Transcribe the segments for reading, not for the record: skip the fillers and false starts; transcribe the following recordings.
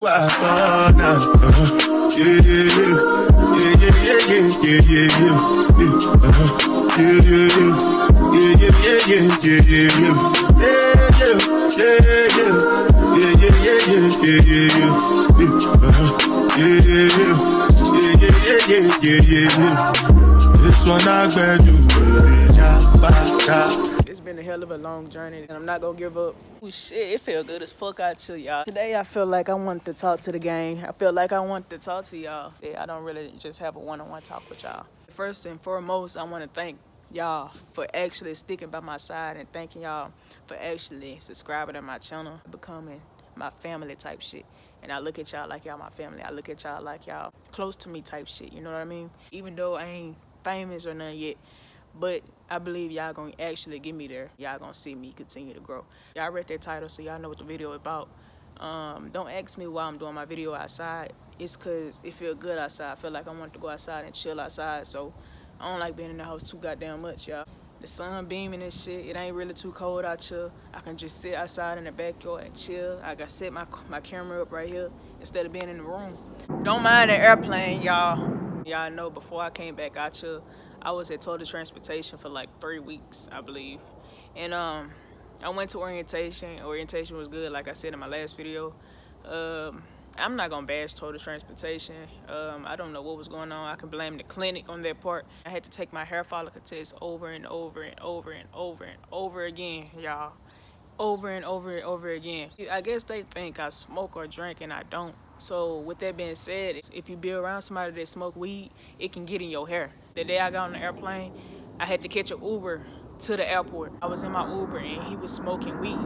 This one I bet you. It's been a hell of a long journey, and I'm not gonna give up. Ooh, shit, it feel good as fuck out here, y'all. Today, I feel like I wanted to talk to the gang. I feel like I wanted to talk to y'all. Yeah, I don't really just have a one-on-one talk with y'all. First and foremost, I want to thank y'all for actually sticking by my side, and thanking y'all for actually subscribing to my channel, becoming my family type shit. And I look at y'all like y'all my family. I look at y'all like y'all close to me type shit, you know what I mean? Even though I ain't famous or nothing yet, but I believe y'all gonna actually get me there. Y'all gonna see me continue to grow. Y'all read that title, so y'all know what the video is about. Don't ask me why I'm doing my video outside. It's cause it feel good outside. I feel like I want to go outside and chill outside, so I don't like being in the house too goddamn much, y'all. The sun beaming and shit, it ain't really too cold out here. I can just sit outside in the backyard and chill. I got set my camera up right here instead of being in the room. Don't mind the airplane, y'all. Y'all know before I came back out here, I was at Total Transportation for like 3 weeks, I believe. And I went to orientation. Orientation was good, like I said in my last video. I'm not gonna bash Total Transportation. I don't know what was going on. I can blame the clinic on that part. I had to take my hair follicle test over and over and over and over and over again, y'all. Over and over and over again. I guess they think I smoke or drink, and I don't. So with that being said, if you be around somebody that smoke weed, it can get in your hair. The day I got on the airplane, I had to catch an Uber to the airport. I was in my Uber and he was smoking weed.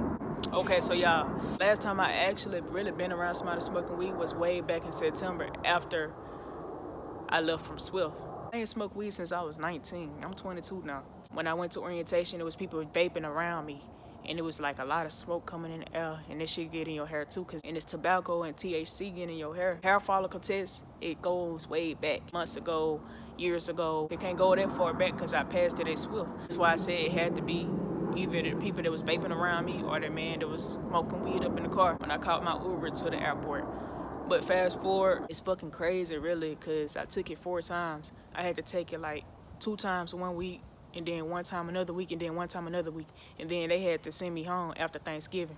Okay, so y'all, last time I actually really been around somebody smoking weed was way back in September after I left from Swift. I ain't smoked weed since I was 19. I'm 22 now. When I went to orientation, there was people vaping around me. And it was like a lot of smoke coming in the air, and this shit get in your hair too, and it's tobacco and THC getting in your hair. Hair follicle test, it goes way back, months ago, years ago. It can't go that far back because I passed it at Swift. That's why I said it had to be either the people that was vaping around me or the man that was smoking weed up in the car when I caught my Uber to the airport. But fast forward, it's fucking crazy really, because I took it 4 times. I had to take it like 2 times 1 week, and then 1 time another week, and then 1 time another week. And then they had to send me home after Thanksgiving.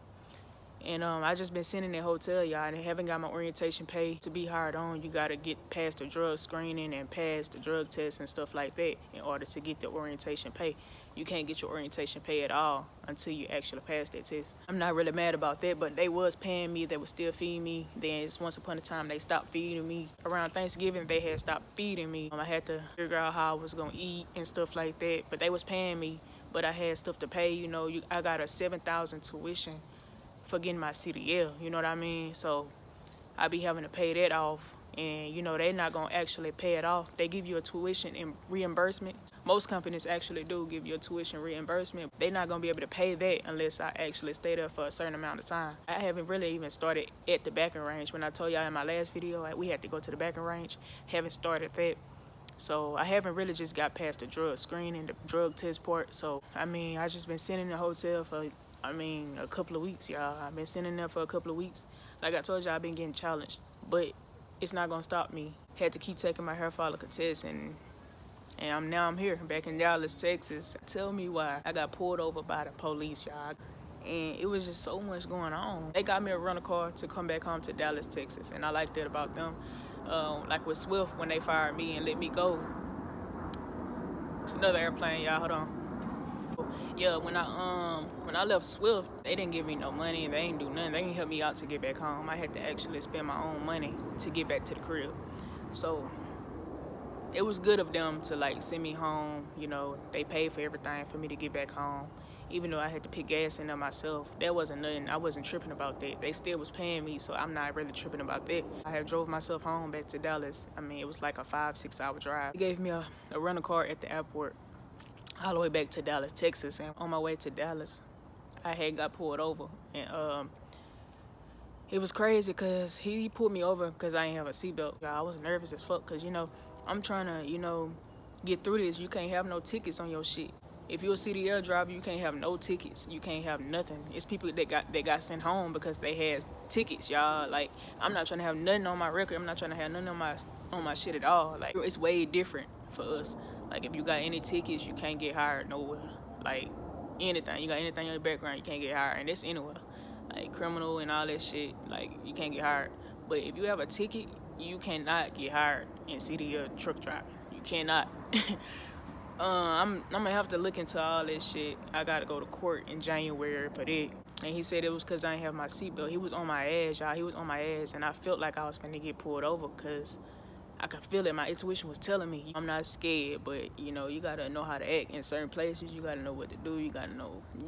And I just been sitting in that hotel, y'all, and I haven't got my orientation pay. To be hired on, you gotta get past the drug screening and pass the drug test and stuff like that in order to get the orientation pay. You can't get your orientation pay at all until you actually pass that test. I'm not really mad about that, but they was paying me, they was still feeding me. Then once upon a time they stopped feeding me. Around Thanksgiving they had stopped feeding me. I had to figure out how I was gonna eat and stuff like that, but they was paying me, but I had stuff to pay. You know, I got a $7,000 tuition for getting my CDL, you know what I mean? So I be having to pay that off, and you know, they're not gonna actually pay it off. They give you a tuition and reimbursement. Most companies actually do give you a tuition reimbursement. They're not gonna be able to pay that unless I actually stay there for a certain amount of time. I haven't really even started at the backing range. When I told y'all in my last video, like, we had to go to the backing range, haven't started that. So I haven't really just got past the drug screening, the drug test part. So I mean, I just been sitting in the hotel for a couple of weeks, y'all. I've been sitting there for a couple of weeks. Like I told y'all, I've been getting challenged, but it's not gonna stop me. Had to keep taking my hair follicle test, and now I'm here, back in Dallas, Texas. Tell me why I got pulled over by the police, y'all. And it was just so much going on. They got me a rental car to come back home to Dallas, Texas, and I like that about them. Like with Swift, when they fired me and let me go. It's another airplane, y'all. Hold on. Yeah, when I left Swift, they didn't give me no money, and they ain't do nothing. They didn't help me out to get back home. I had to actually spend my own money to get back to the crib. So it was good of them to like send me home. You know, they paid for everything for me to get back home. Even though I had to put gas in there myself, that wasn't nothing. I wasn't tripping about that. They still was paying me, so I'm not really tripping about that. I had drove myself home back to Dallas. I mean, it was like a 5-6 hour drive. They gave me a rental car at the airport all the way back to Dallas, Texas. And on my way to Dallas, I had got pulled over. And it was crazy because he pulled me over because I didn't have a seatbelt. I was nervous as fuck because, you know, I'm trying to, you know, get through this. You can't have no tickets on your shit. If you're a CDL driver, you can't have no tickets. You can't have nothing. It's people that got sent home because they had tickets, y'all. Like, I'm not trying to have nothing on my record. I'm not trying to have nothing on my shit at all. Like, it's way different for us. Like, if you got any tickets, you can't get hired nowhere. Like, anything. You got anything in your background, you can't get hired. And that's anywhere. Like, criminal and all that shit, like, you can't get hired. But if you have a ticket, you cannot get hired in CDL truck driving. You cannot. I'm gonna have to look into all this shit. I gotta go to court in January for that. And he said it was because I didn't have my seatbelt. He was on my ass, y'all. He was on my ass, and I felt like I was finna get pulled over because I could feel it. My intuition was telling me I'm not scared, but you know, you gotta know how to act in certain places. You gotta know what to do. You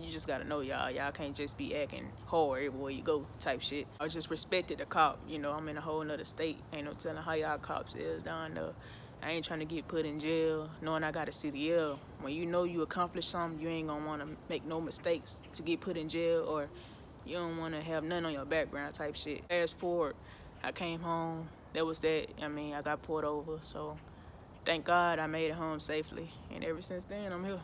just gotta know, y'all. Y'all can't just be acting hard everywhere you go type shit. I just respected the cop. You know, I'm in a whole nother state. Ain't no telling how y'all cops is down there. I ain't trying to get put in jail knowing I got a CDL. When you know you accomplished something, you ain't gonna want to make no mistakes to get put in jail, or you don't want to have nothing on your background type shit. Fast forward, I came home. That was that. I mean, I got pulled over, so thank God I made it home safely. And ever since then, I'm here.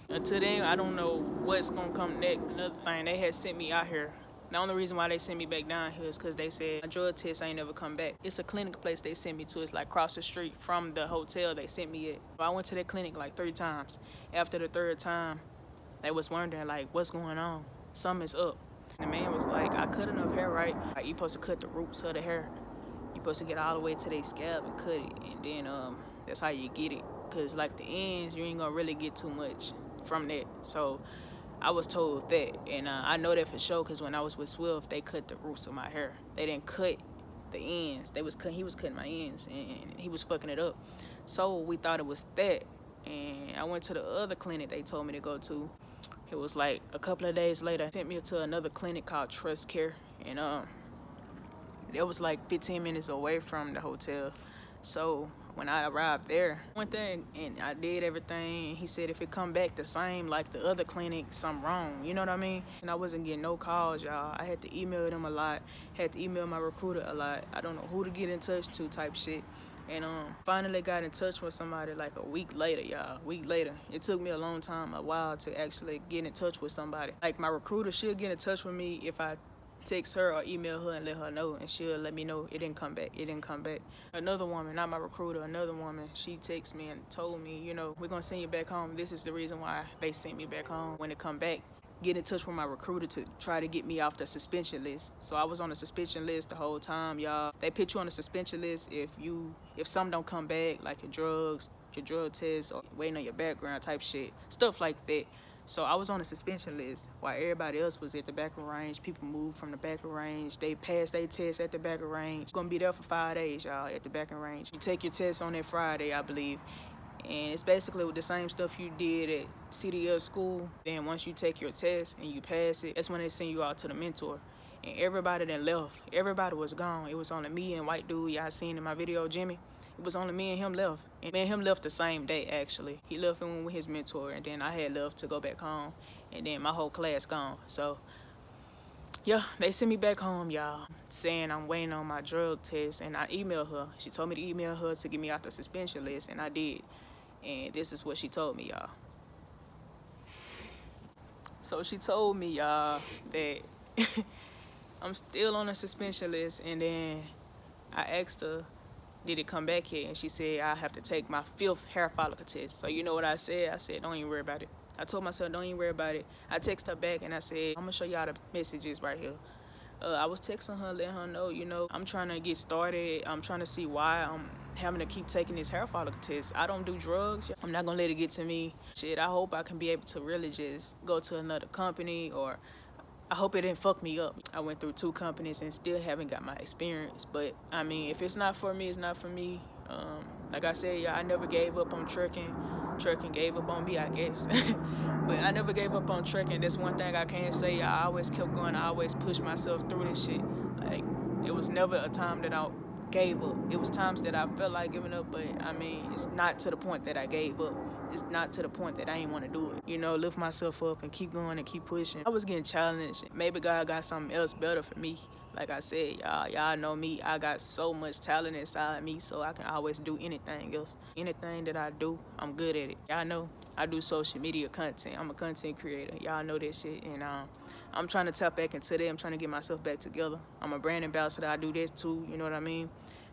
Until then, I don't know what's gonna come next. Another thing, they had sent me out here. The only reason why they sent me back down here is because they said my drug test ain't never come back. It's a clinic place they sent me to. It's like across the street from the hotel they sent me at. I went to that clinic like 3 times. After the 3rd time, they was wondering like, what's going on? Something's up. And the man was like, I cut enough hair, right? Like, you supposed to cut the roots of the hair. You supposed to get all the way to their scalp and cut it. And then that's how you get it. Because like the ends, you ain't gonna really get too much from that. So I was told that, and I know that for sure because when I was with Swift, they cut the roots of my hair. They didn't cut the ends. He was cutting my ends, and he was fucking it up. So we thought it was that, and I went to the other clinic they told me to go to. It was like a couple of days later, they sent me to another clinic called Trust Care, and it was like 15 minutes away from the hotel. So when I arrived there, I went there and I did everything. And he said if it come back the same like the other clinic, something wrong. You know what I mean? And I wasn't getting no calls, y'all. I had to email them a lot. Had to email my recruiter a lot. I don't know who to get in touch to type shit. And finally got in touch with somebody like a week later, y'all. A week later. It took me a long time, a while to actually get in touch with somebody. Like my recruiter, she'll get in touch with me if I text her or email her and let her know, and she'll let me know it didn't come back. Another woman, not my recruiter, another woman, she texted me and told me, you know, we're gonna send you back home. This is the reason why they sent me back home. When it come back, get in touch with my recruiter to try to get me off the suspension list. So I was on the suspension list the whole time, y'all. They put you on the suspension list if something don't come back, like your drugs, your drug test, or waiting on your background type shit, stuff like that. So I was on the suspension list while everybody else was at the back of range. People moved from the back of range. They passed their test at the back of range. Gonna be there for 5 days, y'all, at the back of range. You take your test on that Friday, I believe. And it's basically with the same stuff you did at CDL school. Then once you take your test and you pass it, that's when they send you out to the mentor. And everybody that left, everybody was gone. It was only me and white dude y'all seen in my video, Jimmy. It was only me and him left. And me and him left the same day, actually. He left and went with his mentor, and then I had left to go back home. And then my whole class gone. So, yeah, they sent me back home, y'all, saying I'm waiting on my drug test. And I emailed her. She told me to email her to get me out the suspension list, and I did. And this is what she told me, y'all. So she told me, y'all, that I'm still on the suspension list. And then I asked her, did it come back yet? And she said I have to take my 5th hair follicle test. So you know what I said? I said, don't even worry about it. I told myself, don't even worry about it. I texted her back and I said, I'm gonna show y'all the messages right here. I was texting her, letting her know, you know, I'm trying to get started. I'm trying to see why I'm having to keep taking this hair follicle test. I don't do drugs. I'm not gonna let it get to me. Shit, I hope I can be able to really just go to another company, or I hope it didn't fuck me up. I went through 2 companies and still haven't got my experience. But, I mean, if it's not for me, it's not for me. Like I said, y'all, I never gave up on trucking. Trucking gave up on me, I guess. But I never gave up on trucking. That's one thing I can say. I always kept going. I always pushed myself through this shit. Like, it was never a time that I gave up. It was times that I felt like giving up, but, I mean, it's not to the point that I gave up. It's not to the point that I ain't want to do it. You know, lift myself up and keep going and keep pushing. I was getting challenged. Maybe God got something else better for me. Like I said, y'all know me. I got so much talent inside me, so I can always do anything else. Anything that I do, I'm good at it. Y'all know. I do social media content. I'm a content creator. Y'all know that shit. And I'm trying to tap back into that. I'm trying to get myself back together. I'm a brand ambassador. I do this too. You know what I mean?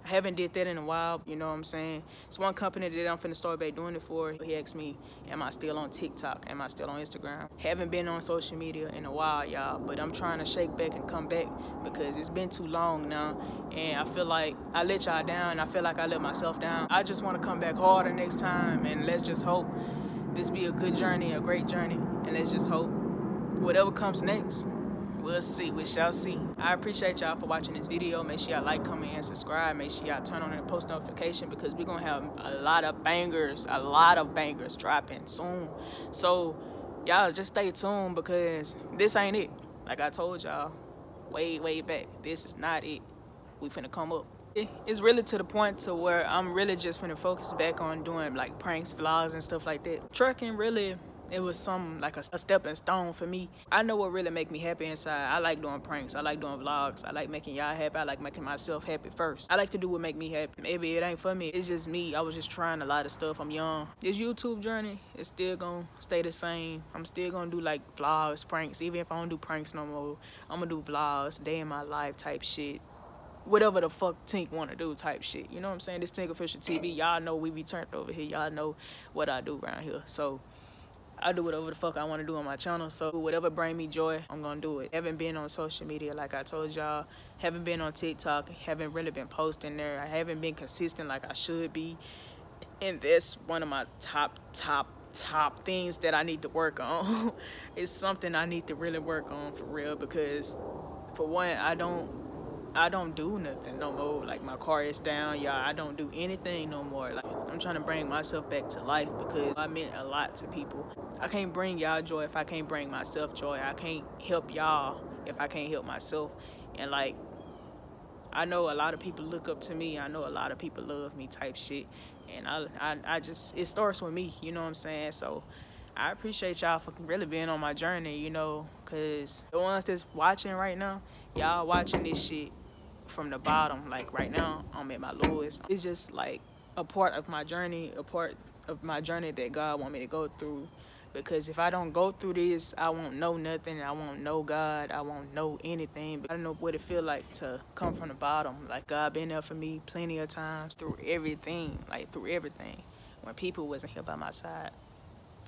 I haven't did that in a while. You know what I'm saying? It's one company that I'm finna start back doing it for. He asked me, am I still on TikTok? Am I still on Instagram? Haven't been on social media in a while, y'all. But I'm trying to shake back and come back because it's been too long now. And I feel like I let y'all down. I feel like I let myself down. I just want to come back harder next time. And let's just hope this be a good journey, a great journey. And let's just hope whatever comes next, we'll see. We shall see. I appreciate y'all for watching this video. Make sure y'all like, comment, and subscribe. Make sure y'all turn on the post notification because we're going to have a lot of bangers dropping soon. So y'all just stay tuned because this ain't it. Like I told y'all way back, this is not it. We finna come up. It's really to the point to where I'm really just finna focus back on doing like pranks, vlogs, and stuff like that. Trucking really, it was some like a stepping stone for me. I know what really make me happy inside. I like doing pranks. I like doing vlogs. I like making y'all happy. I like making myself happy first. I like to do what make me happy. Maybe it ain't for me. It's just me. I was just trying a lot of stuff. I'm young. This YouTube journey is still gonna stay the same. I'm still gonna do like vlogs, pranks. Even if I don't do pranks no more, I'm gonna do vlogs, day in my life type shit. Whatever the fuck Tink want to do type shit. You know what I'm saying? This Tink Official TV, y'all know we be turned over here. Y'all know what I do around here. So I do whatever the fuck I want to do on my channel. So whatever bring me joy, I'm going to do it. Haven't been on social media like I told y'all. Haven't been on TikTok. Haven't really been posting there. I haven't been consistent like I should be. And that's one of my top things that I need to work on. It's something I need to really work on for real because for one, I don't do nothing no more. Like my car is down, y'all. I don't do anything no more. Like I'm trying to bring myself back to life because I meant a lot to people. I can't bring y'all joy if I can't bring myself joy. I can't help y'all if I can't help myself. And like, I know a lot of people look up to me. I know a lot of people love me type shit. And I just, it starts with me, you know what I'm saying? So I appreciate y'all for really being on my journey, you know, because the ones that's watching right now, y'all watching this shit from the bottom. Like right now, I'm at my lowest. It's just like a part of my journey, that God want me to go through. Because if I don't go through this, I won't know nothing. I won't know God. I won't know anything. But I don't know what it feel like to come from the bottom. Like God been there for me plenty of times through everything. Like through everything. When people wasn't here by my side.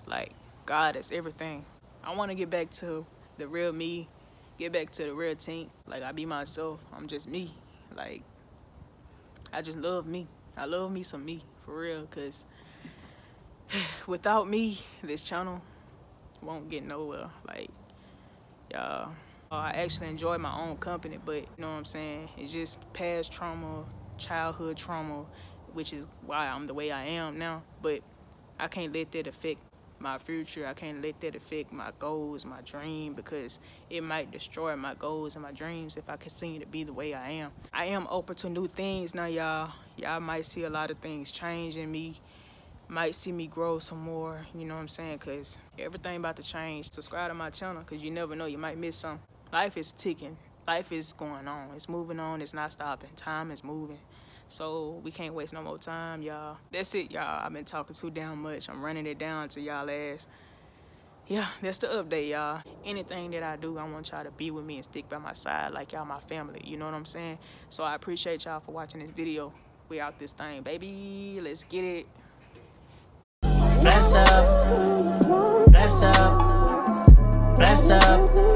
Like God is everything. I want to get back to the real me. Get back to the real Tink. Like I be myself. I'm just me. Like I just love me. I love me some me for real. Cause without me, this channel won't get nowhere. Like y'all, I actually enjoy my own company, but you know what I'm saying? It's just past trauma, childhood trauma, which is why I'm the way I am now. But I can't let that affect my future. I can't let that affect my goals, my dream, because it might destroy my goals and my dreams if I continue to be the way I am. I am open to new things now, y'all. Y'all might see a lot of things change in me. Might see me grow some more, you know what I'm saying? Because everything about to change. Subscribe to my channel because you never know, you might miss something. Life is ticking. Life is going on. It's moving on. It's not stopping. Time is moving. So we can't waste no more time, y'all. That's it, y'all. I've been talking too damn much. I'm running it down to y'all ass. Yeah, that's the update, y'all. Anything that I do, I want y'all to be with me and stick by my side like y'all my family. You know what I'm saying? So I appreciate y'all for watching this video. We out this thing, baby. Let's get it. Bless up, bless up, bless up.